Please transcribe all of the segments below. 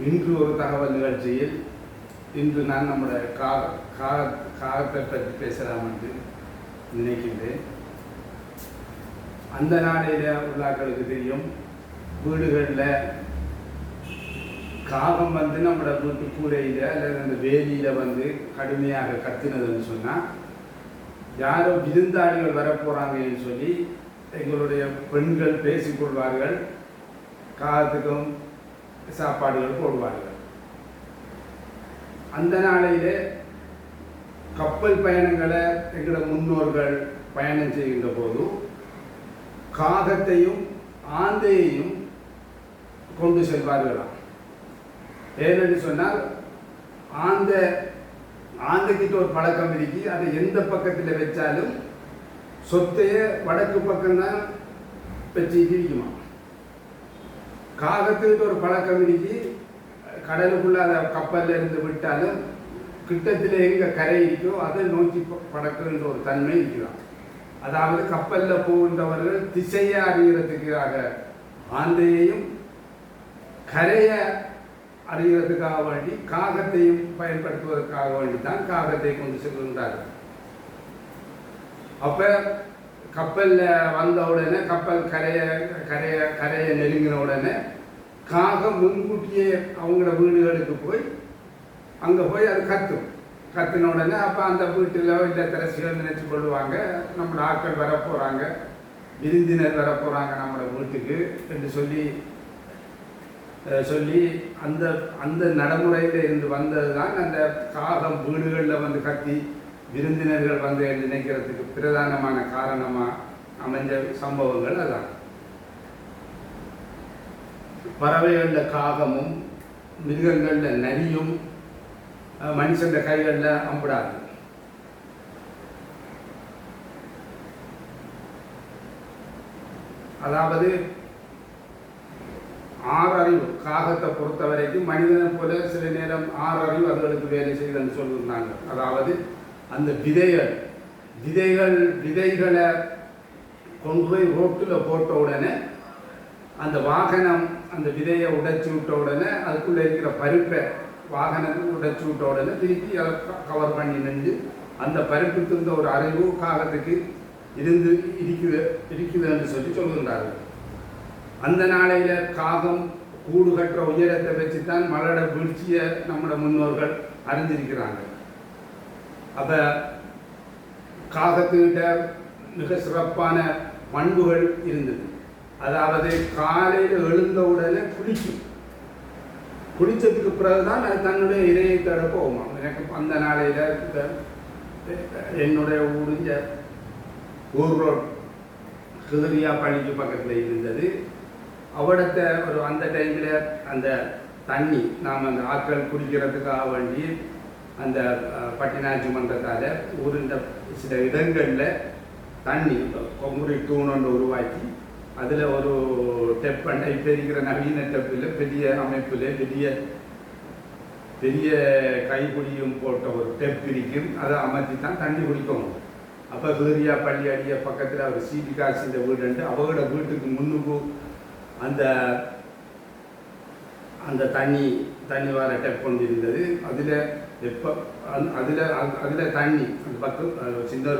இன்று ஒரு தகவல் நிகழ்ச்சியில் இன்று நான் நம்முடைய காகத்தை பற்றி பேசலாம் என்று நினைக்கின்றேன். அந்த நாளையில் உள்ளாக்களுக்கு தெரியும், வீடுகளில் காகம் வந்து நம்மளோட வீட்டு கூரையில் அல்லது அந்த வேலியில் வந்து கடுமையாக கத்தினதுன்னு சொன்னால், யாரோ விருந்தாளிகள் வரப்போகிறாங்கன்னு சொல்லி எங்களுடைய பெண்கள் பேசிக்கொள்வார்கள், காகத்துக்கும் சாப்பாடுகள் போடுவார்கள். அந்த நாளையிலே கப்பல் பயணங்களை எங்களோட முன்னோர்கள் பயணம் செய்கின்ற போது காகத்தையும் ஆந்தையையும் கொண்டு செல்வார்களாம். ஏனென்று சொன்னால், ஆந்தைக்கிட்ட ஒரு பழக்கம் இருக்கு, அதை எந்த பக்கத்தில் வச்சாலும் சொத்தையை வடக்கு பக்கம்தான் வச்சு இருக்குமா. காகத்துக்கிட்ட ஒரு பழக்கம் இருக்கு, கடலுக்குள்ள அதை கப்பலில் இருந்து விட்டாலும் கிட்டத்தில் எங்கே கரை இருக்கோ அதை நோக்கி படக்குன்ற ஒரு தன்மை இருக்கலாம். அதாவது கப்பலில் போகின்றவர்கள் திசையை அறிகிறதுக்காக ஆந்தையையும், கரையை அறிகிறதுக்காக வேண்டி காகத்தையும் பயன்படுத்துவதற்காக வேண்டி தான் காகத்தை கொண்டு செல்கின்றார்கள். அப்போ கப்பலில் வந்த உடனே, கப்பல் கரையை நெருங்கின உடனே காகம் முன்கூட்டியே அவங்களோட வீடுகளுக்கு போய் அங்கே போய் அது கத்தின உடனே அப்போ அந்த வீட்டில் இல்லை திரசிகள் நினைச்சு கொள்ளுவாங்க, நம்மளோட ஆட்கள் வரப்போகிறாங்க, விருந்தினர் வரப்போகிறாங்க நம்மளோட வீட்டுக்கு என்று சொல்லி அந்த நடைமுறையில் இருந்து வந்தது தான் அந்த காகம் வீடுகளில் வந்து கத்தி விருந்தினர்கள் வந்து நினைக்கிறதுக்கு பிரதானமான காரணமாக அமைஞ்ச சம்பவங்கள் அதான். பறவைகளில் காகமும் மிருகங்களில் நரியும் மனுஷன் கைகளில் அம்பிடாது. அதாவது 6 அறிவு காகத்தை பொறுத்த வரைக்கும் மனிதனை போல சில நேரம் 6 அறிவு அதுகளுக்கு வேலை செய்யுதுன்னு சொல்லியிருந்தாங்க. அதாவது அந்த விதைகளை கொண்டு போய் ரோட்டில் போட்ட உடனே அந்த வாகனம் அந்த விதையை உடைச்சி விட்ட உடனே அதுக்குள்ளே இருக்கிற பருப்பை வாகனத்தை உடைச்சி விட்ட உடனே திருப்பி அதை கவர் பண்ணி நின்று அந்த பருப்புக்கு இருந்த ஒரு அறிவு காகத்துக்கு இருக்குது என்று சொல்லுகின்றார்கள். அந்த நாளையில் காகம் கூடு கட்டுற உயரத்தை வச்சு தான் மலட வீழ்ச்சியை நம்மளோட முன்னோர்கள் அறிஞ்சிருக்கிறாங்க. அப்போ காகத்துக்கிட்ட மிக சிறப்பான பண்புகள் இருந்தது. அதாவது காலையில் எழுந்தவுடனே குளிச்சதுக்கு பிறகுதான் அது தன்னுடைய இரையை தேட போகுமா. எனக்கு அந்த நாளையில் என்னுடைய ஊரிஞ்ச ஊர் ரோட் கிருதியா பள்ளிக்கு பக்கத்தில் இருந்தது. அவடத்தை அந்த டைமில் அந்த தண்ணி நாம் அந்த ஆட்கள் குடிக்கிறதுக்காக வேண்டி அந்த பட்டினாட்சி மன்றத்தால் ஊரின் சில இடங்களில் தண்ணி கொங்குரி தூணொன்று உருவாக்கி அதில் ஒரு டெப்பண்டை இப்போ இருக்கிற நவீன டெப்பில் பெரிய அமைப்பில் பெரிய கைக்குடியும் போட்ட ஒரு டெப் இருக்கும், அதை அமைச்சி தான் தண்ணி குடிக்கணும். அப்போ கிருதியா பள்ளி அடிய பக்கத்தில் அவர் சீட்டி காசு இந்த வீடுண்டு அவங்களோட வீட்டுக்கு முன்னுக்கு அந்த தண்ணி வர டெப் கொண்டு இருந்தது. அதில் தண்ணி அந்த சின்ன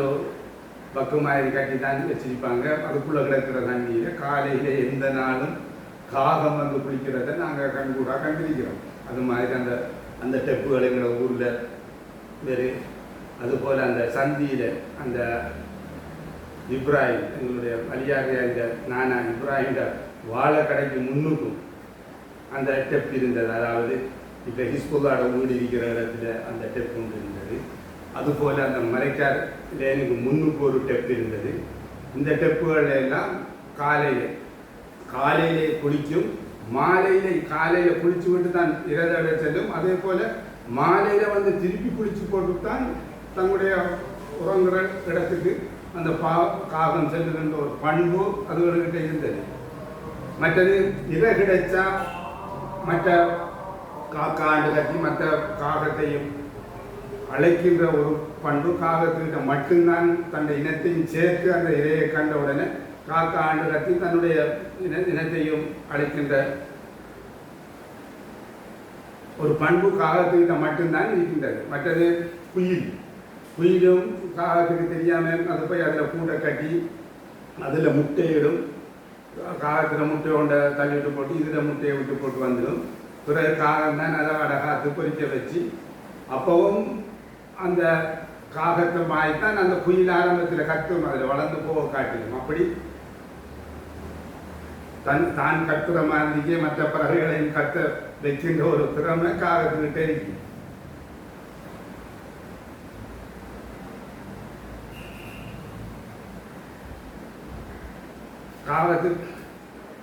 பக்கு மாதிரி கட்டி தண்ணி வச்சிருப்பாங்க. அதுக்குள்ளே கிடக்கிற தண்ணியில் காலையில் எந்த நாளும் காகம் வந்து குளிக்கிறத நாங்கள் கண்டிருக்கிறோம். அது மாதிரி அந்த டெப்புகள் எங்களோட ஊரில் வேறு. அதுபோல் அந்த சந்தியில் அந்த இப்ராஹிம் எங்களுடைய அலியாரியா இந்த நானா இப்ராஹிம் வாழை கடைக்கு முன்னுக்கும் அந்த டெப் இருந்தது. அதாவது இப்போ ஹிஸ்புல்லாட வீடு இருக்கிற இடத்துல அந்த டெப் ஒன்று இருந்தது. அதுபோல் அந்த மரைக்கார் லேனுக்கு முன்னுக்கு ஒரு டெப் இருந்தது. இந்த டெப்புகள் எல்லாம் காலையிலே குளிக்கும், காலையில் குளிச்சு விட்டு தான் இரதட செல்லும். அதே போல் மாலையில் வந்து திருப்பி குளிச்சு போட்டு தான் தங்களுடைய உறங்குற இடத்துக்கு அந்த காகம் செல்லுகின்ற ஒரு பண்பு அதுகிட்ட இருந்தது. மற்றது இறை கிடைச்சா மற்ற காக்காண்டு கட்டி மற்ற காகத்தையும் அழைக்கின்ற ஒரு பண்பு காகத்துக்கிட்ட மட்டும்தான் தன்னுடைய இனத்தையும் சேர்த்து அந்த இரையை கண்ட உடனே காக்கா ஆண்டு கட்டி தன்னுடைய இனத்தையும் அழைக்கின்ற ஒரு பண்பு காகத்துக்கிட்ட மட்டும்தான் இருக்கின்றது. மற்றது குயிலும் காகத்துக்கு தெரியாமல் அது போய் அதில் கூட்டை கட்டி அதில் முட்டையிடும். காகத்தில் முட்டையை கொண்ட தள்ளிவிட்டு போட்டு இதில் முட்டையை விட்டு போட்டு வந்துடும். பிறகு காகம் தான் அதை அடகாத்து பொறிக்க வச்சு அப்பவும் அந்த காகத்தை மாய்த்தான் அந்த குயில் ஆரம்பத்தில் கத்தும், அதில் வளர்ந்து போக காட்டிடும். அப்படி தான் கத்துற மாதிரிக்கே மற்ற பறவைகளையும் கத்த வைக்கின்ற ஒரு திறமை காகத்துக்கிட்ட இருக்கு. காகத்துக்கு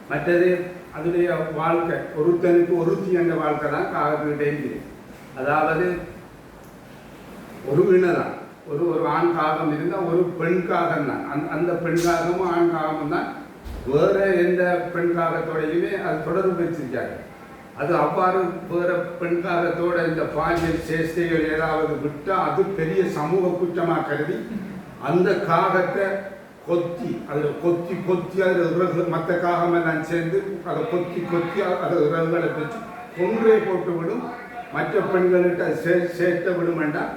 மற்றது அதனுடைய வாழ்க்கை ஒருத்தனுக்கு ஒருத்தி என்ற வாழ்க்கை தான் காகத்துக்கிட்டே இருக்குது. அதாவது ஒரு இனதான், ஒரு ஆண் காகம் இருந்தால் ஒரு பெண் காகம் தான். அந்த பெண் காகமும் ஆண் காகமும் தான். வேற எந்த பெண் காகத்தோடையுமே அது தொடர்பு வச்சிருக்காங்க. அது அவ்வாறு வேற பெண் காகத்தோட இந்த பாலியல் சேஷ்டைகள் ஏதாவது விட்டால் அது பெரிய சமூக குற்றமாக கருதி அந்த காகத்தை கொத்தி அதில் கொத்தி அதில் இறகு மற்ற காகமெல்லாம் சேர்ந்து அதை கொத்தி அதை இறகுகளை வச்சு கொன்றே போட்டு விடும். மற்ற பெண்கள்கிட்ட சேர்த்த விடும் வேண்டாம்.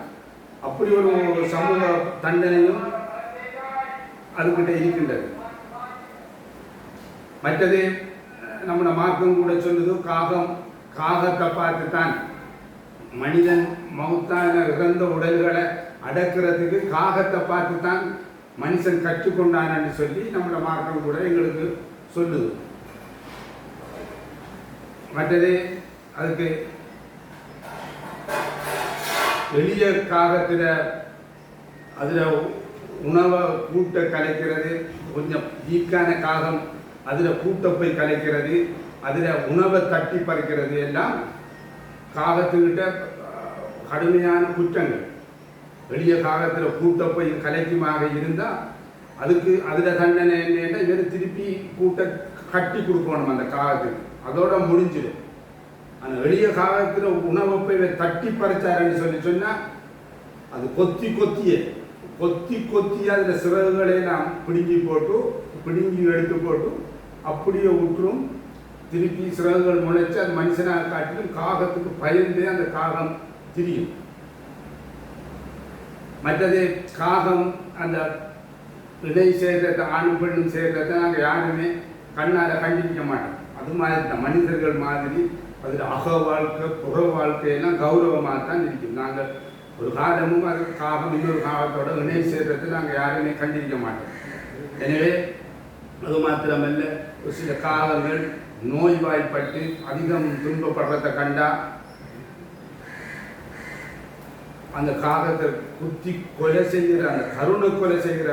அப்படி ஒரு சமூக தண்டனையும் அதுக்கிட்ட இருக்கின்றது. மற்றது நம்மளோட மார்க்கம் கூட சொல்லுது, காகத்தை பார்த்து தான் மனிதன் மௌத்தான இறந்த உடல்களை அடக்கிறதுக்கு காகத்தை பார்த்து தான் மனுஷன் கற்றுக்கொண்டான்னு சொல்லி நம்மளோட மார்க்கம் கூட எங்களுக்கு சொல்லுது. மற்றது அதுக்கு எளிய காகத்தில் அதில் உணவை கூட்ட கலைக்கிறது, கொஞ்சம் வீக்கான காகம் அதில் கூட்ட போய் கலைக்கிறது, அதில் உணவை தட்டி பறிக்கிறது எல்லாம் காகத்துக்கிட்ட கடுமையான குற்றங்கள். எளிய காகத்தில் கூட்ட போய் கலைக்குமாக இருந்தால் அதுக்கு அதில் தண்டனை என்னன்னா இவர் திருப்பி கூட்ட கட்டி கொடுக்கணும் அந்த காகத்துக்கு, அதோட முடிஞ்சிடும். அந்த எளிய காலத்தில் உணவை போய் தட்டி பறிச்சாருன்னு சொன்னால் அது கொத்தி அதில் சிறகுகளை நாம் பிடுங்கி எடுத்து போட்டு அப்படியே விட்டுரும். திருப்பி சிறகுகள் முளைச்சு அது மனுஷனாக காட்டிலும் காகத்துக்கு பயந்து அந்த காகம் திரியும். மற்றது காகம் அந்த இணை சேர்றதை ஆணும் பெண்ணும் சேர்றதை நாங்கள் யாருமே கண்ணால் கண்டிக்க மாட்டோம். அது மாதிரி தான் மனிதர்கள் மாதிரி அதில் அக வாழ்க்கை புற வாழ்க்கையெல்லாம் கௌரவமாக தான் இருக்கும். நாங்கள் ஒரு காலமும் அது காகம் இன்னொரு காலத்தோட இணை சேர்றதை நாங்கள் யாருமே கண்டிக்க மாட்டோம். எனவே அது மாத்திரமல்ல, ஒரு சில காலங்கள் நோய்வாய்ப்பட்டு அதிகம் துன்பப்படுறதை கண்டா அந்த காகத்தை குத்தி கொலை செய்கிற அந்த கருணை கொலை செய்கிற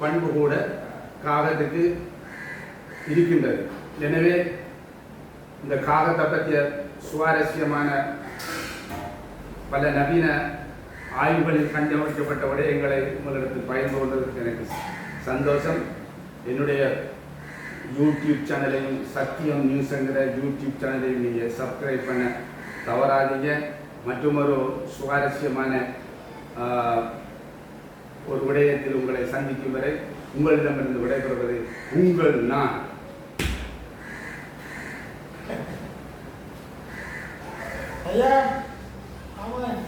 பண்பு கூட காகத்துக்கு இருக்கின்றது. எனவே இந்த காகத்தை பற்றிய சுவாரஸ்யமான பல நவீன ஆய்வுகளில் கண்டுபிடிக்கப்பட்ட விடயங்களை உங்களிடத்தில் பகிர்ந்து கொண்டதற்கு எனக்கு சந்தோஷம். என்னுடைய யூடியூப் சேனலையும் சத்தியம் நியூஸ்ங்கிற யூடியூப் சேனலையும் நீங்கள் சப்ஸ்கிரைப் பண்ண தவறாதீங்க. மற்றும் ஒரு சுவாரஸ்யமான ஒரு விடயத்தில் உங்களை சந்திக்கும் வரை உங்களிடமிருந்து விடைபெறுவது உங்கள் நான். ஐயா, ஆமாம்.